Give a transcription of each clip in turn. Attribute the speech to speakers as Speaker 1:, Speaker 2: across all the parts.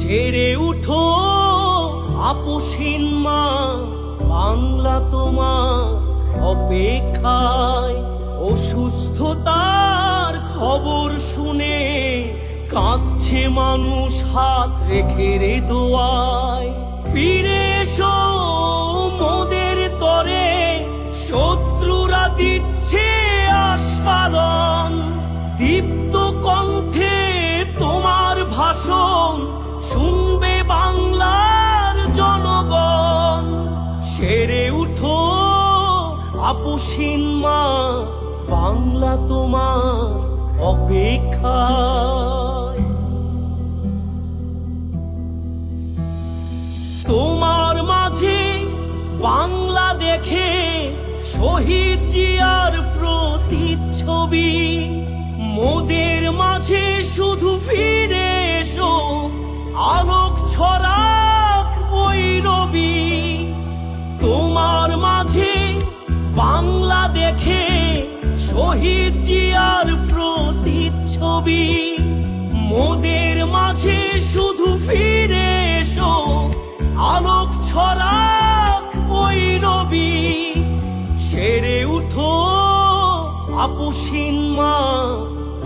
Speaker 1: সেরে উঠো আপসীন মা, বাংলা তোমার অপেক্ষায়। অসুস্থতার খবর শুনে কাঁদছে মানুষ হাত রেখে রে দোয়ায়। ফিরে এসো মোদের তরে, শত্রুরা দিচ্ছে আস্ফালন। দীপ্ত কণ্ঠে তোমার ভাষণ শুনবে বাংলার জনগণ। সেরে উঠো আপসীন মা, বাংলা তোমার অপেক্ষায়। তোমার মাঝে বাংলা দেখে শহীদ জিয়ার প্রতিচ্ছবি। মোদের মাঝে শুধু ফিরে এসো, আলোক ছড়াক ওই রবি। তোমার মাঝে বাংলা দেখে শহীদ জিয়ার প্রতিচ্ছবি। মোদের মাঝে শুধু ফিরে এসো, আলোক ছড়াক ওই রবি। সেরে উঠো আপসীন মা,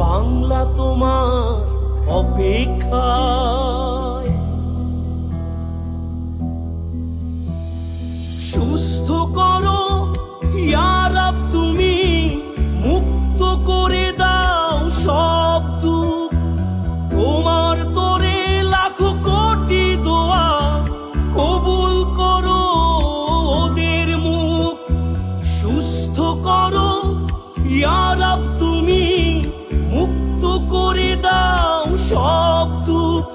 Speaker 1: বাংলা তোমার অপেক্ষায়। সুস্থ করো ইয়া রব তুমি, মুক্ত করে দাও সব দুঃখ। তোমার তোরে লাখো কোটি দোয়া, কবুল করো ওদের মুখ। সুস্থ করো ইয়া রব তুমি, মুক্ত করে দাও সব দুঃখ।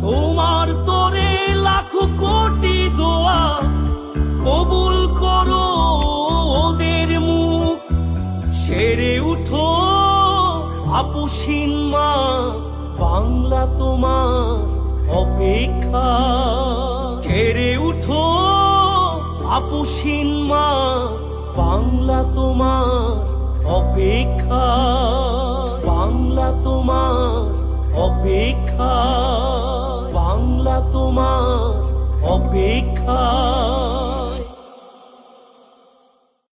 Speaker 1: তোমার তোরে লাখো কোটি দোয়া, কবুল করো ওদের মুখ। সেরে উঠো আপসীন মা, বাংলা তোমার অপেক্ষা। সেরে উঠো আপসীন মা, বাংলা তোমার অপেক্ষা। বাংলা তোমার অপেক্ষা, বাংলা তোমার অপেক্ষা।